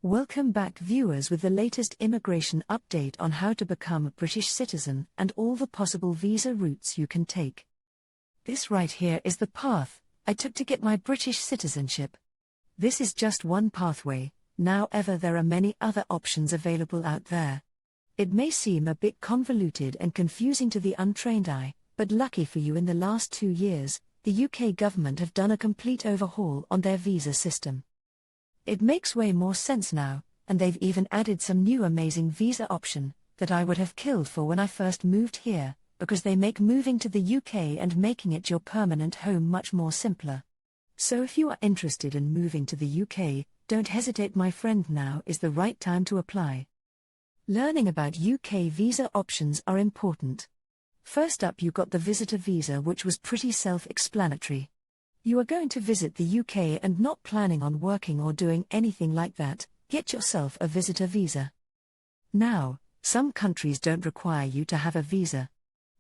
Welcome back, viewers, with the latest immigration update on how to become a British citizen and all the possible visa routes you can take. This right here is the path I took to get my British citizenship. This is just one pathway, however there are many other options available out there. It may seem a bit convoluted and confusing to the untrained eye, but lucky for you, in the last 2 years, the UK government have done a complete overhaul on their visa system. It makes way more sense now, and they've even added some new amazing visa option that I would have killed for when I first moved here, because they make moving to the UK and making it your permanent home much more simpler. So if you are interested in moving to the UK, don't hesitate, my friend, now is the right time to apply. Learning about UK visa options are important. First up, you got the visitor visa, which was pretty self-explanatory. You are going to visit the UK and not planning on working or doing anything like that, get yourself a visitor visa. Now, some countries don't require you to have a visa.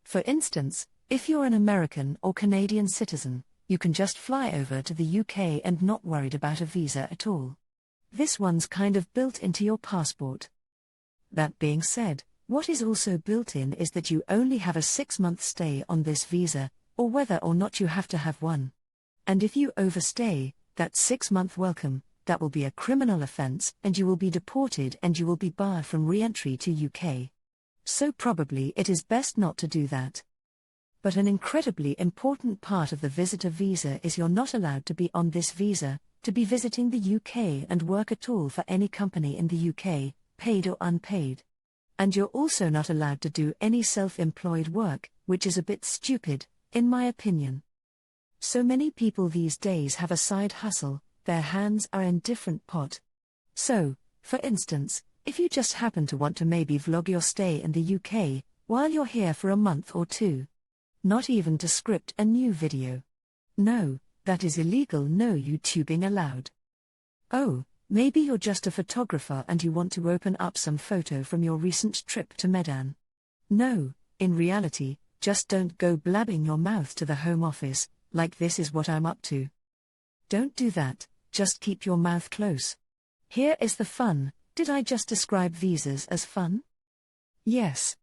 For instance, if you're an American or Canadian citizen, you can just fly over to the UK and not worried about a visa at all. This one's kind of built into your passport. That being said, what is also built in is that you only have a 6-month stay on this visa, or whether or not you have to have one. And if you overstay that 6-month welcome, that will be a criminal offence and you will be deported and you will be barred from re-entry to UK. So probably it is best not to do that. But an incredibly important part of the visitor visa is you're not allowed to be on this visa to be visiting the UK and work at all for any company in the UK, paid or unpaid. And you're also not allowed to do any self-employed work, which is a bit stupid, in my opinion. So many people these days have a side hustle, their hands are in different pot. So, for instance, if you just happen to want to maybe vlog your stay in the UK, while you're here for a month or 2. Not even to script a new video. No, that is illegal, no YouTubing allowed. Oh, maybe you're just a photographer and you want to open up some photo from your recent trip to Medan. No, in reality, just don't go blabbing your mouth to the Home Office, like this is what I'm up to. Don't do that, just keep your mouth close. Here is the fun. Did I just describe visas as fun? Yes.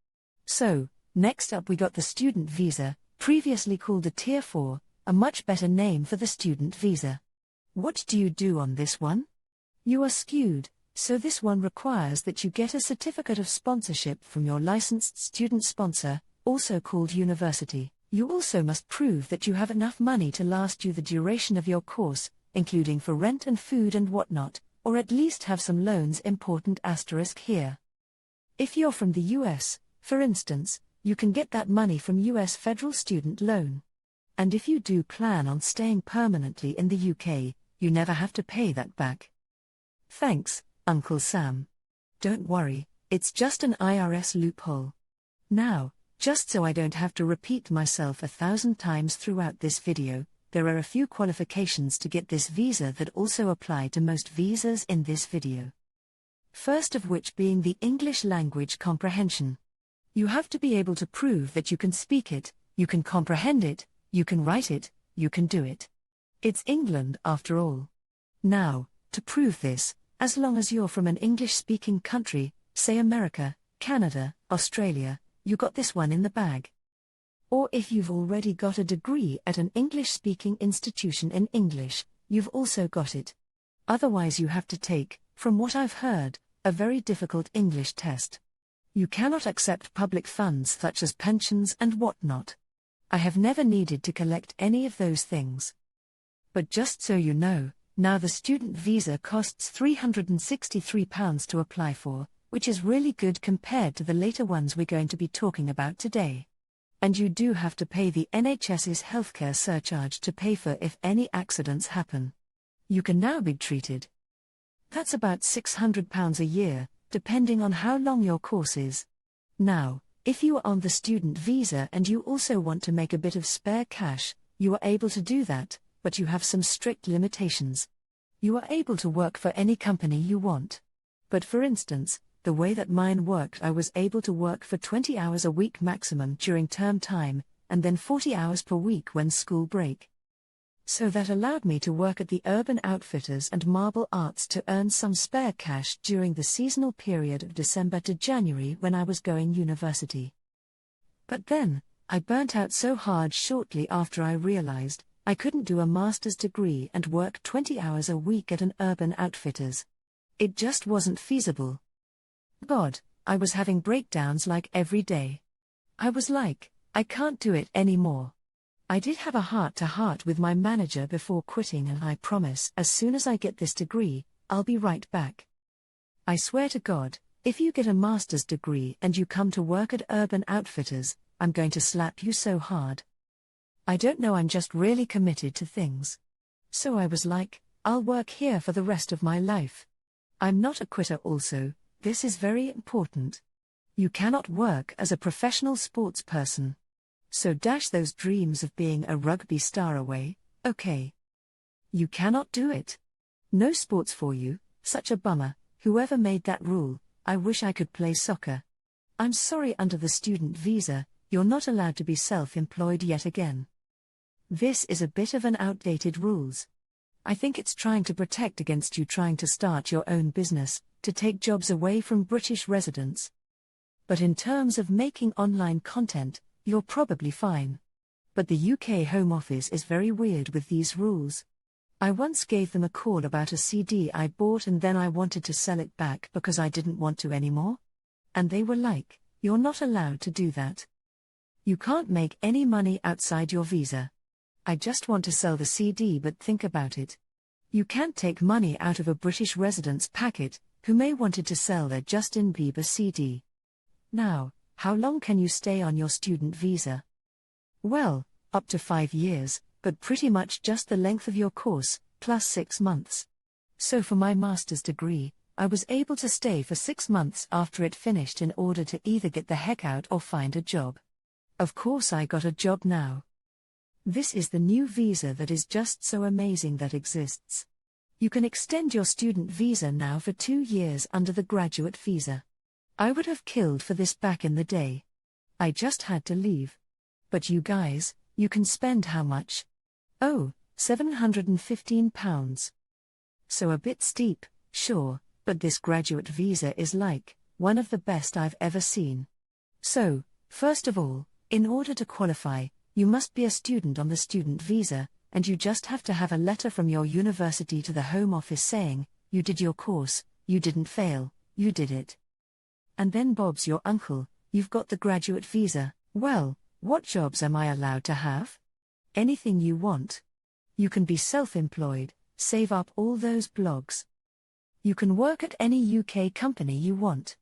So, next up we got the student visa, previously called the Tier 4, a much better name for the student visa. What do you do on this one? You are skewed, so this one requires that you get a certificate of sponsorship from your licensed student sponsor, also called university. You also must prove that you have enough money to last you the duration of your course, including for rent and food and whatnot, or at least have some loans. Important asterisk here. If you're from the US, for instance, you can get that money from US federal student loan. And if you do plan on staying permanently in the UK, you never have to pay that back. Thanks, Uncle Sam. Don't worry, it's just an IRS loophole. Now, just so I don't have to repeat myself 1,000 times throughout this video, there are a few qualifications to get this visa that also apply to most visas in this video. First of which being the English language comprehension. You have to be able to prove that you can speak it, you can comprehend it, you can write it, you can do it. It's England after all. Now, to prove this, as long as you're from an English-speaking country, say America, Canada, Australia, you got this one in the bag. Or if you've already got a degree at an English-speaking institution in English, you've also got it. Otherwise you have to take, from what I've heard, a very difficult English test. You cannot accept public funds such as pensions and whatnot. I have never needed to collect any of those things. But just so you know, now the student visa costs £363 to apply for, which is really good compared to the later ones we're going to be talking about today. And you do have to pay the NHS's healthcare surcharge to pay for if any accidents happen. You can now be treated. That's about £600 a year, depending on how long your course is. Now, if you are on the student visa and you also want to make a bit of spare cash, you are able to do that, but you have some strict limitations. You are able to work for any company you want. But for instance, the way that mine worked, I was able to work for 20 hours a week maximum during term time, and then 40 hours per week when school break. So that allowed me to work at the Urban Outfitters and Marble Arts to earn some spare cash during the seasonal period of December to January when I was going university. But then, I burnt out so hard shortly after I realized I couldn't do a master's degree and work 20 hours a week at an Urban Outfitters. It just wasn't feasible. God, I was having breakdowns like every day. I was like, I can't do it anymore. I did have a heart-to-heart with my manager before quitting, and I promise as soon as I get this degree, I'll be right back. I swear to God, if you get a master's degree and you come to work at Urban Outfitters, I'm going to slap you so hard. I don't know, I'm just really committed to things. So I was like, I'll work here for the rest of my life. I'm not a quitter also, this is very important. You cannot work as a professional sports person. So dash those dreams of being a rugby star away, okay? You cannot do it. No sports for you, such a bummer, whoever made that rule, I wish I could play soccer. I'm sorry, under the student visa, you're not allowed to be self-employed yet again. This is a bit of an outdated rules. I think it's trying to protect against you trying to start your own business, to take jobs away from British residents. But in terms of making online content, you're probably fine. But the UK Home Office is very weird with these rules. I once gave them a call about a CD I bought and then I wanted to sell it back because I didn't want to anymore. And they were like, you're not allowed to do that. You can't make any money outside your visa. I just want to sell the CD, but think about it. You can't take money out of a British resident's packet, who may wanted to sell their Justin Bieber CD. Now, how long can you stay on your student visa? Well, up to 5 years, but pretty much just the length of your course, plus 6 months. So for my master's degree, I was able to stay for 6 months after it finished in order to either get the heck out or find a job. Of course I got a job now. This is the new visa that is just so amazing that exists. You can extend your student visa now for 2 years under the graduate visa. I would have killed for this back in the day. I just had to leave. But you guys, you can spend how much? Oh, £715. So a bit steep, sure, but this graduate visa is like one of the best I've ever seen. So, first of all, in order to qualify, you must be a student on the student visa, and you just have to have a letter from your university to the Home Office saying, you did your course, you didn't fail, you did it. And then Bob's your uncle, you've got the graduate visa. Well, what jobs am I allowed to have? Anything you want. You can be self-employed, save up all those blogs. You can work at any UK company you want.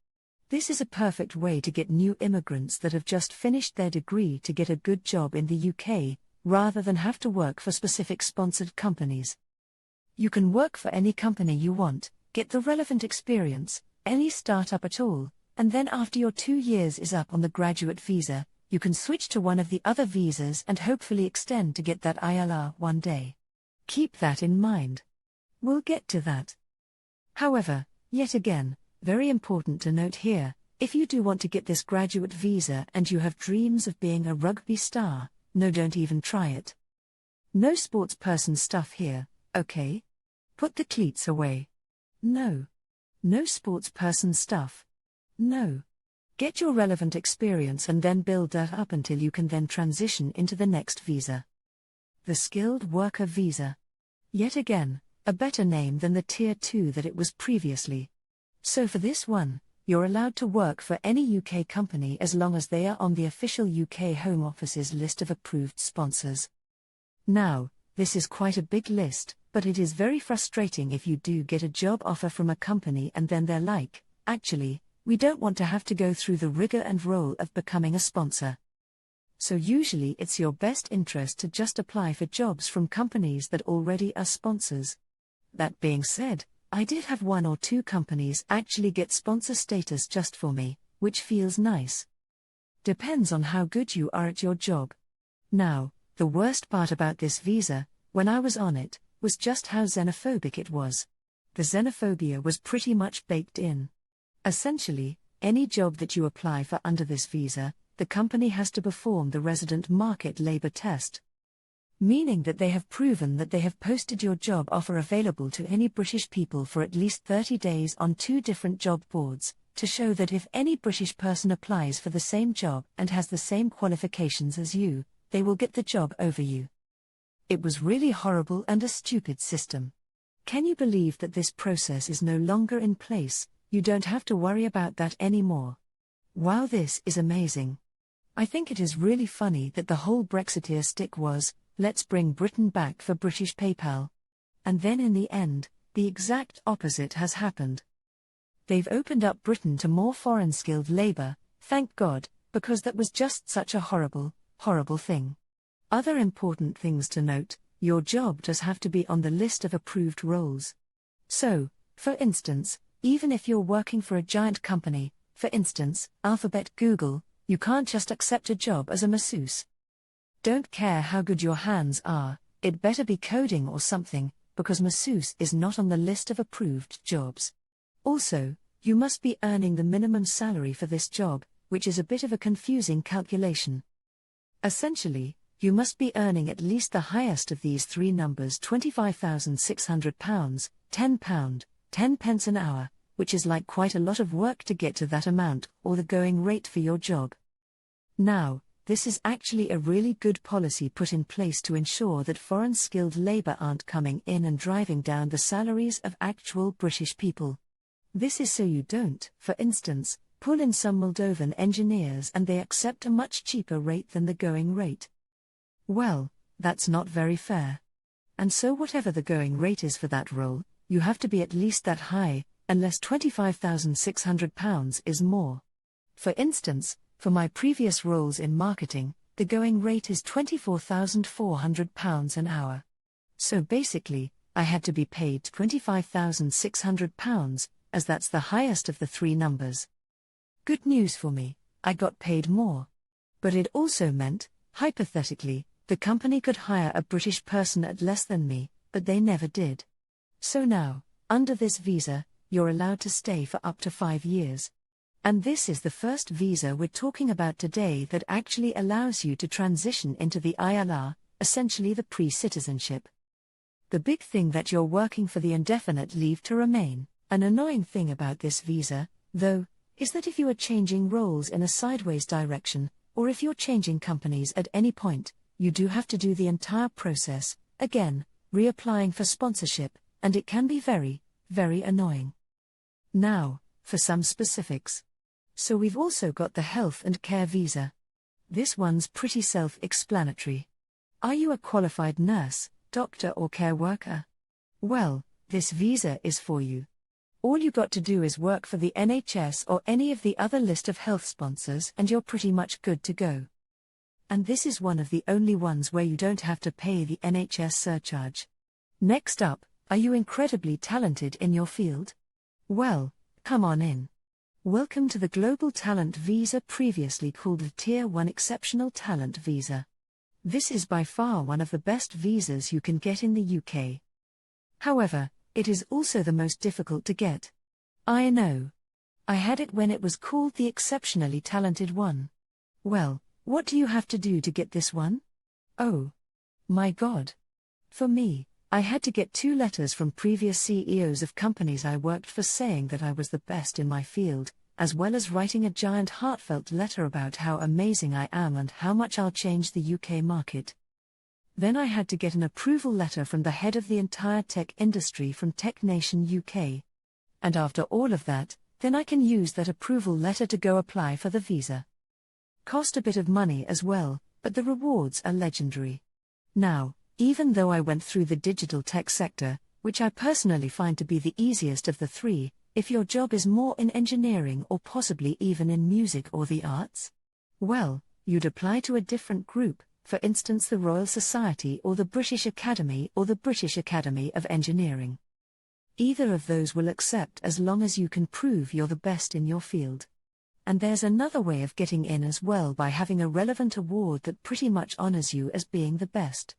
This is a perfect way to get new immigrants that have just finished their degree to get a good job in the UK, rather than have to work for specific sponsored companies. You can work for any company you want, get the relevant experience, any startup at all, and then after your 2 years is up on the graduate visa, you can switch to one of the other visas and hopefully extend to get that ILR one day. Keep that in mind. We'll get to that. However, yet again, very important to note here, if you do want to get this graduate visa and you have dreams of being a rugby star, no, don't even try it. No sports person stuff here, okay? Put the cleats away. No. No sports person stuff. No. Get your relevant experience and then build that up until you can then transition into the next visa. The skilled worker visa. Yet again, a better name than the Tier 2 that it was previously. So for this one, you're allowed to work for any UK company as long as they are on the official UK Home Office's list of approved sponsors. Now, this is quite a big list, but it is very frustrating if you do get a job offer from a company and then they're like, actually, we don't want to have to go through the rigor and role of becoming a sponsor. So usually it's your best interest to just apply for jobs from companies that already are sponsors. That being said, I did have 1 or 2 companies actually get sponsor status just for me, which feels nice. Depends on how good you are at your job. Now, the worst part about this visa, when I was on it, was just how xenophobic it was. The xenophobia was pretty much baked in. Essentially, any job that you apply for under this visa, the company has to perform the resident market labor test. meaning that they have proven that they have posted your job offer available to any British people for at least 30 days on 2 different job boards, to show that if any British person applies for the same job and has the same qualifications as you, they will get the job over you. It was really horrible and a stupid system. Can you believe that this process is no longer in place? You don't have to worry about that anymore. Wow, this is amazing. I think it is really funny that the whole Brexiteer stick was, let's bring Britain back for British PayPal. And then in the end, the exact opposite has happened. They've opened up Britain to more foreign skilled labour, thank God, because that was just such a horrible, horrible thing. Other important things to note: your job does have to be on the list of approved roles. So, for instance, even if you're working for a giant company, for instance, Alphabet, Google, you can't just accept a job as a masseuse. Don't care how good your hands are, it better be coding or something, because masseuse is not on the list of approved jobs. Also, you must be earning the minimum salary for this job, which is a bit of a confusing calculation. Essentially, you must be earning at least the highest of these 3 numbers: £25,600, £10, 10 pence an hour, which is like quite a lot of work to get to that amount, or the going rate for your job. Now, this is actually a really good policy put in place to ensure that foreign skilled labour aren't coming in and driving down the salaries of actual British people. This is so you don't, for instance, pull in some Moldovan engineers and they accept a much cheaper rate than the going rate. Well, that's not very fair. And so whatever the going rate is for that role, you have to be at least that high, unless £25,600 is more. For instance, for my previous roles in marketing, the going rate is £24,400 an hour. So basically, I had to be paid £25,600, as that's the highest of the 3 numbers. Good news for me, I got paid more. But it also meant, hypothetically, the company could hire a British person at less than me, but they never did. So now, under this visa, you're allowed to stay for up to 5 years. And this is the first visa we're talking about today that actually allows you to transition into the ILR, essentially the pre-citizenship. The big thing that you're working for the indefinite leave to remain. An annoying thing about this visa, though, is that if you are changing roles in a sideways direction, or if you're changing companies at any point, you do have to do the entire process, again, reapplying for sponsorship, and it can be very, very annoying. Now, for some specifics. So we've also got the health and care visa. This one's pretty self-explanatory. Are you a qualified nurse, doctor or care worker? Well, this visa is for you. All you got to do is work for the NHS or any of the other list of health sponsors and you're pretty much good to go. And this is one of the only ones where you don't have to pay the NHS surcharge. Next up, are you incredibly talented in your field? Well, come on in. Welcome to the Global Talent Visa, previously called the Tier 1 Exceptional Talent Visa. This is by far one of the best visas you can get in the UK. However, it is also the most difficult to get. I know. I had it when it was called the Exceptionally Talented one. Well, what do you have to do to get this one? Oh. My God. For me, I had to get 2 letters from previous CEOs of companies I worked for saying that I was the best in my field, as well as writing a giant heartfelt letter about how amazing I am and how much I'll change the UK market. Then I had to get an approval letter from the head of the entire tech industry from Tech Nation UK. And after all of that, then I can use that approval letter to go apply for the visa. Cost a bit of money as well, but the rewards are legendary. Now, even though I went through the digital tech sector, which I personally find to be the easiest of the 3, if your job is more in engineering or possibly even in music or the arts, well, you'd apply to a different group, for instance the Royal Society or the British Academy or the British Academy of Engineering. Either of those will accept as long as you can prove you're the best in your field. And there's another way of getting in as well, by having a relevant award that pretty much honors you as being the best.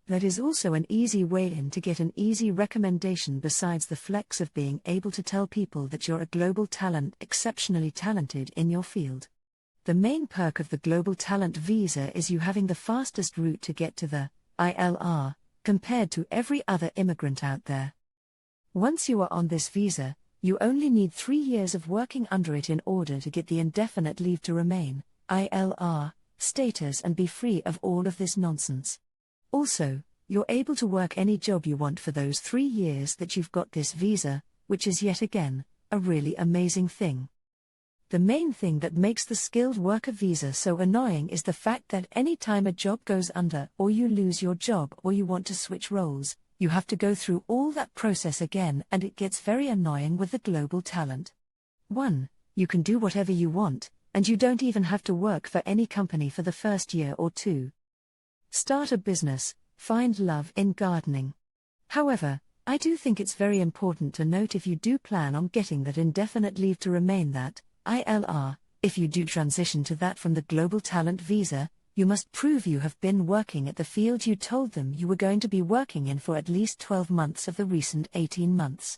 That is also an easy way in to get an easy recommendation, besides the flex of being able to tell people that you're a global talent, exceptionally talented in your field. The main perk of the Global Talent Visa is you having the fastest route to get to the ILR, compared to every other immigrant out there. Once you are on this visa, you only need 3 years of working under it in order to get the indefinite leave to remain, ILR, status and be free of all of this nonsense. Also, you're able to work any job you want for those 3 years that you've got this visa, which is yet again, a really amazing thing. The main thing that makes the skilled worker visa so annoying is the fact that any time a job goes under, or you lose your job, or you want to switch roles, you have to go through all that process again, and it gets very annoying with the global talent. 1. You can do whatever you want, and you don't even have to work for any company for the first year or 2. Start a business, find love in gardening. However, I do think it's very important to note, if you do plan on getting that indefinite leave to remain, that ILR, if you do transition to that from the global talent visa, you must prove you have been working at the field you told them you were going to be working in for at least 12 months of the recent 18 months.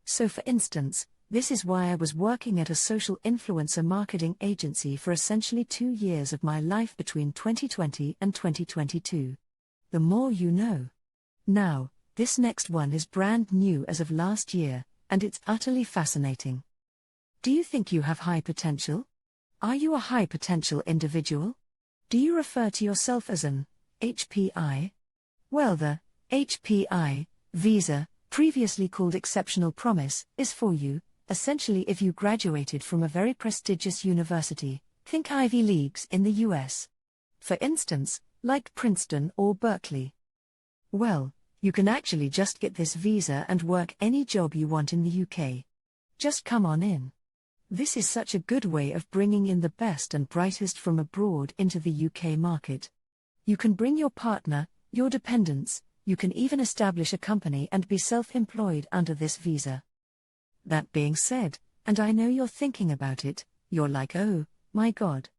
So for instance, this is why I was working at a social influencer marketing agency for essentially 2 years of my life between 2020 and 2022. The more you know. Now, this next one is brand new as of last year, and it's utterly fascinating. Do you think you have high potential? Are you a high potential individual? Do you refer to yourself as an HPI? Well, the HPI visa, previously called Exceptional Promise, is for you, essentially if you graduated from a very prestigious university, think Ivy Leagues in the US. For instance, like Princeton or Berkeley. Well, you can actually just get this visa and work any job you want in the UK. Just come on in. This is such a good way of bringing in the best and brightest from abroad into the UK market. You can bring your partner, your dependents, you can even establish a company and be self-employed under this visa. That being said, and I know you're thinking about it, you're like, oh, my God.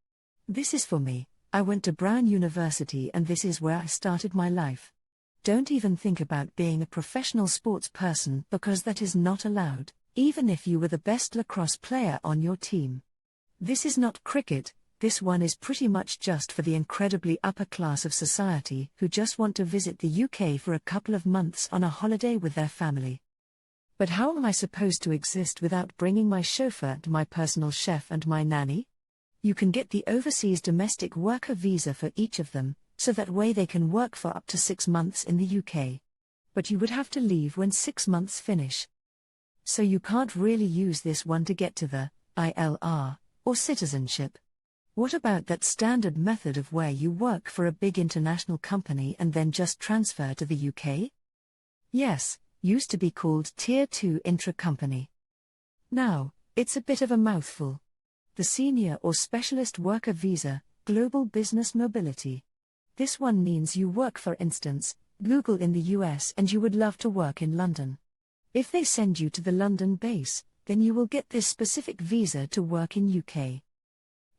This is for me. I went to Brown University and this is where I started my life. Don't even think about being a professional sports person, because that is not allowed, even if you were the best lacrosse player on your team. This is not cricket, this one is pretty much just for the incredibly upper class of society who just want to visit the UK for a couple of months on a holiday with their family. But how am I supposed to exist without bringing my chauffeur and my personal chef and my nanny? You can get the overseas domestic worker visa for each of them, so that way they can work for up to 6 months in the UK. But you would have to leave when 6 months finish. So you can't really use this one to get to the ILR, or citizenship. What about that standard method of where you work for a big international company and then just transfer to the UK? Yes, used to be called Tier 2 intra-company. Now, it's a bit of a mouthful. The Senior or Specialist Worker Visa, Global Business Mobility. This one means you work, for instance, Google in the US and you would love to work in London. If they send you to the London base, then you will get this specific visa to work in UK.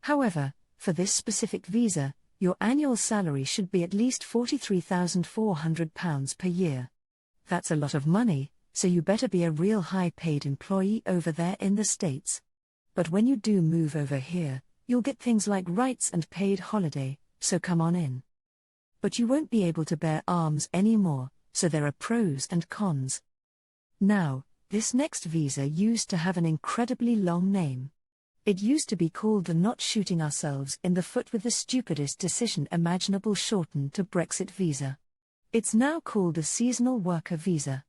However, for this specific visa, your annual salary should be at least £43,400 per year. That's a lot of money, so you better be a real high-paid employee over there in the States. But when you do move over here, you'll get things like rights and paid holiday, so come on in. But you won't be able to bear arms anymore, so there are pros and cons. Now, this next visa used to have an incredibly long name. It used to be called the Not Shooting Ourselves in the Foot with the Stupidest Decision Imaginable, shortened to Brexit visa. It's now called a Seasonal Worker Visa.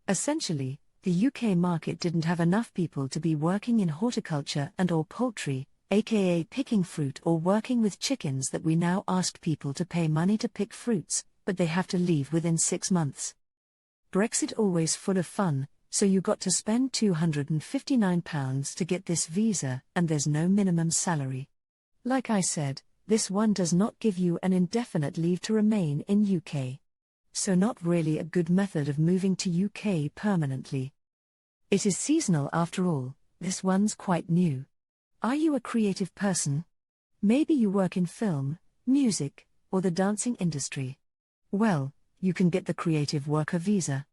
Essentially, the UK market didn't have enough people to be working in horticulture and or poultry, aka picking fruit or working with chickens, that we now ask people to pay money to pick fruits, but they have to leave within 6 months. Brexit always full of fun, so you got to spend £259 to get this visa, and there's no minimum salary. Like I said, this one does not give you an indefinite leave to remain in UK. So not really a good method of moving to UK permanently. It is seasonal after all, this one's quite new. Are you a creative person? Maybe you work in film, music, or the dancing industry. Well, you can get the Creative Worker Visa.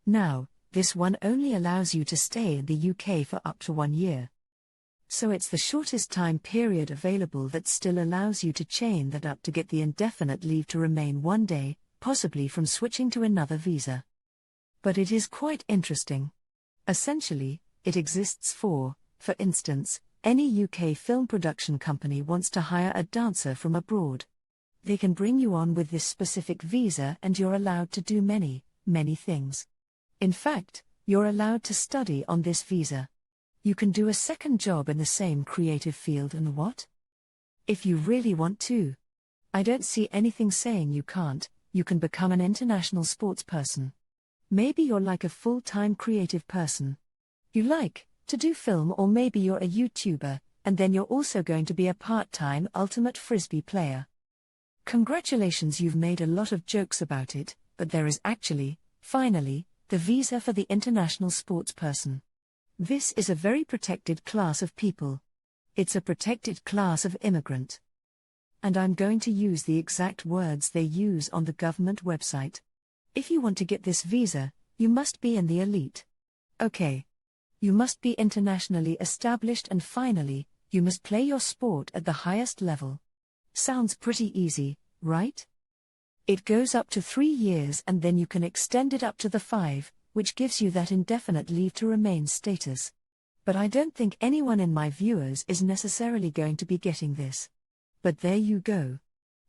Now, this one only allows you to stay in the UK for up to 1 year. So it's the shortest time period available that still allows you to chain that up to get the indefinite leave to remain one day, possibly from switching to another visa. But it is quite interesting. Essentially, it exists for instance, any UK film production company wants to hire a dancer from abroad. They can bring you on with this specific visa and you're allowed to do many, many things. In fact, you're allowed to study on this visa. You can do a second job in the same creative field and what? If you really want to. I don't see anything saying you can't. You can become an international sports person. Maybe you're like a full-time creative person. You like to do film, or maybe you're a YouTuber, and then you're also going to be a part-time ultimate frisbee player. Congratulations, you've made a lot of jokes about it, but there is actually, finally, the visa for the international sports person. This is a very protected class of people. It's a protected class of immigrant. And I'm going to use the exact words they use on the government website. If you want to get this visa, you must be in the elite. Okay. You must be internationally established, and finally, you must play your sport at the highest level. Sounds pretty easy, right? It goes up to 3 years and then you can extend it up to the 5, which gives you that indefinite leave to remain status. But I don't think anyone in my viewers is necessarily going to be getting this. But there you go.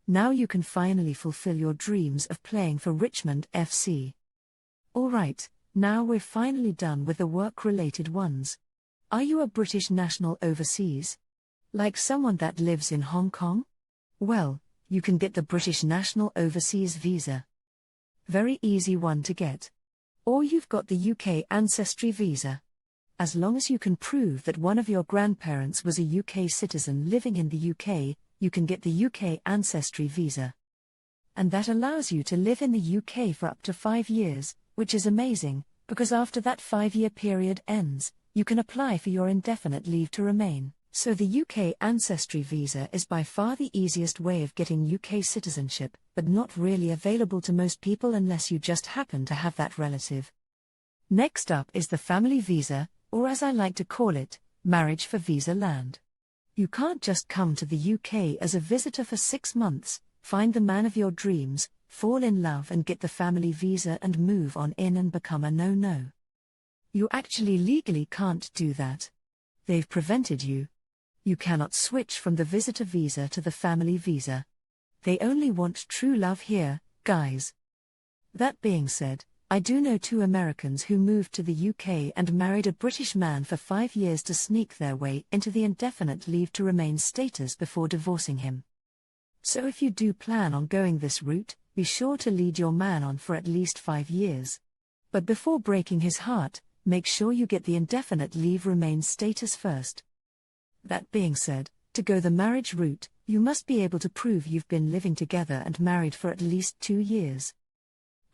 Now you can finally fulfill your dreams of playing for Richmond FC. Alright, now we're finally done with the work-related ones. Are you a British national overseas? Like someone that lives in Hong Kong? Well, you can get the British National Overseas Visa. Very easy one to get. Or you've got the UK Ancestry Visa. As long as you can prove that one of your grandparents was a UK citizen living in the UK, you can get the UK Ancestry Visa. And that allows you to live in the UK for up to 5 years, which is amazing, because after that 5-year period ends, you can apply for your indefinite leave to remain. So the UK Ancestry Visa is by far the easiest way of getting UK citizenship, but not really available to most people unless you just happen to have that relative. Next up is the Family Visa, or as I like to call it, Marriage for Visa Land. You can't just come to the UK as a visitor for 6 months, find the man of your dreams, fall in love and get the family visa and move on in and become a no-no. You actually legally can't do that. They've prevented you. You cannot switch from the visitor visa to the family visa. They only want true love here, guys. That being said, I do know 2 Americans who moved to the UK and married a British man for 5 years to sneak their way into the indefinite leave to remain status before divorcing him. So if you do plan on going this route, be sure to lead your man on for at least 5 years. But before breaking his heart, make sure you get the indefinite leave remain status first. That being said, to go the marriage route, you must be able to prove you've been living together and married for at least 2 years.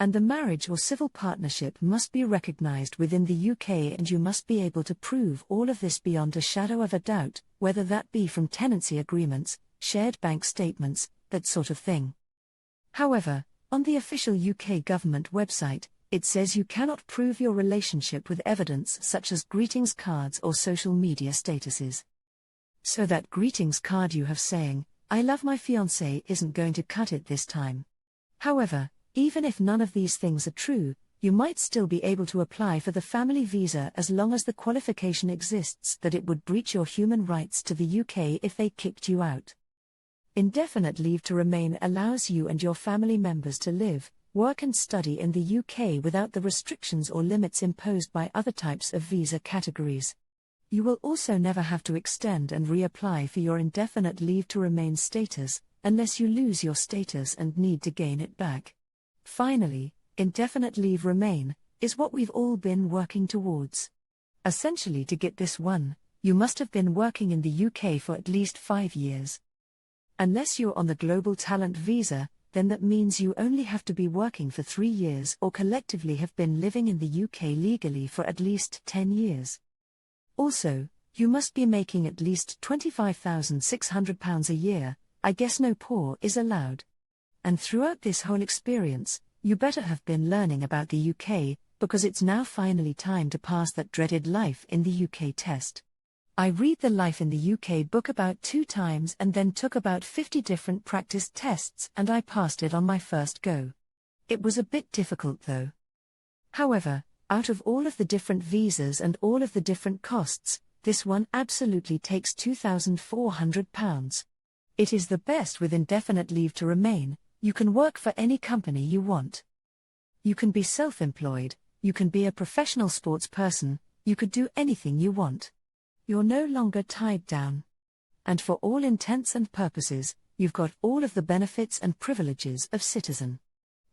And the marriage or civil partnership must be recognized within the UK, and you must be able to prove all of this beyond a shadow of a doubt, whether that be from tenancy agreements, shared bank statements, that sort of thing. However, on the official UK government website, it says you cannot prove your relationship with evidence such as greetings cards or social media statuses. So that greetings card you have saying, "I love my fiancé" isn't going to cut it this time. However, even if none of these things are true, you might still be able to apply for the family visa as long as the qualification exists that it would breach your human rights to the UK if they kicked you out. Indefinite leave to remain allows you and your family members to live, work and study in the UK without the restrictions or limits imposed by other types of visa categories. You will also never have to extend and reapply for your indefinite leave to remain status, unless you lose your status and need to gain it back. Finally, indefinite leave remain is what we've all been working towards. Essentially, to get this one, you must have been working in the UK for at least 5 years. Unless you're on the Global Talent Visa, then that means you only have to be working for 3 years or collectively have been living in the UK legally for at least 10 years. Also, you must be making at least £25,600 a year. I guess no poor is allowed. And throughout this whole experience, you better have been learning about the UK, because it's now finally time to pass that dreaded Life in the UK test. I read the Life in the UK book about 2 times and then took about 50 different practice tests, and I passed it on my first go. It was a bit difficult though. However, out of all of the different visas and all of the different costs, this one absolutely takes £2,400. It is the best with indefinite leave to remain. You can work for any company you want. You can be self-employed, you can be a professional sports person, you could do anything you want. You're no longer tied down. And for all intents and purposes, you've got all of the benefits and privileges of citizen.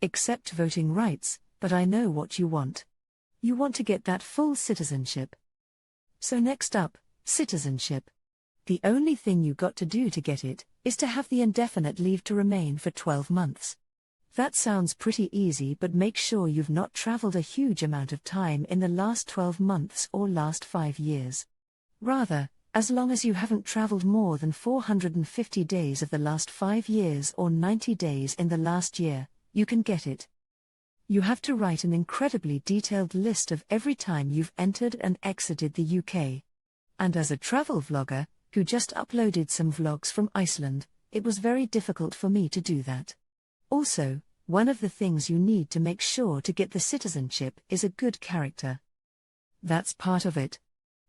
Except voting rights, but I know what you want. You want to get that full citizenship. So next up, citizenship. The only thing you got to do to get it, is to have the indefinite leave to remain for 12 months. That sounds pretty easy, but make sure you've not traveled a huge amount of time in the last 12 months or last 5 years. Rather, as long as you haven't traveled more than 450 days of the last 5 years or 90 days in the last year, you can get it. You have to write an incredibly detailed list of every time you've entered and exited the UK. And as a travel vlogger, who just uploaded some vlogs from Iceland, it was very difficult for me to do that. Also, one of the things you need to make sure to get the citizenship is a good character. That's part of it.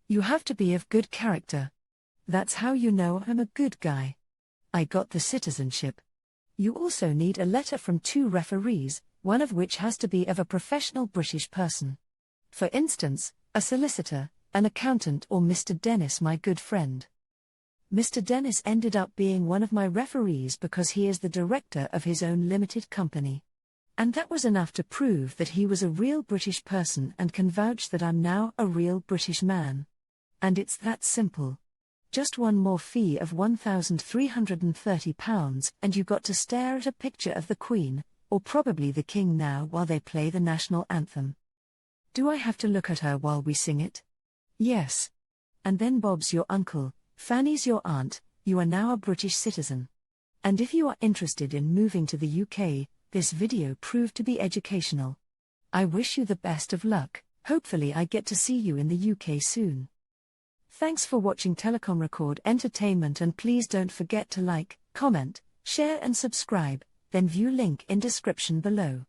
You have to be of good character. That's how you know I'm a good guy. I got the citizenship. You also need a letter from 2 referees, one of which has to be of a professional British person. For instance, a solicitor, an accountant, or Mr. Dennis, my good friend. Mr. Dennis ended up being one of my referees because he is the director of his own limited company. And that was enough to prove that he was a real British person and can vouch that I'm now a real British man. And it's that simple. Just one more fee of £1,330 and you got to stare at a picture of the Queen, or probably the King now, while they play the national anthem. Do I have to look at her while we sing it? Yes. And then Bob's your uncle, Fanny's your aunt, you are now a British citizen. And if you are interested in moving to the UK, this video proved to be educational. I wish you the best of luck. Hopefully I get to see you in the UK soon. Thanks for watching Telecom Record Entertainment, and please don't forget to like, comment, share and subscribe, then view link in description below.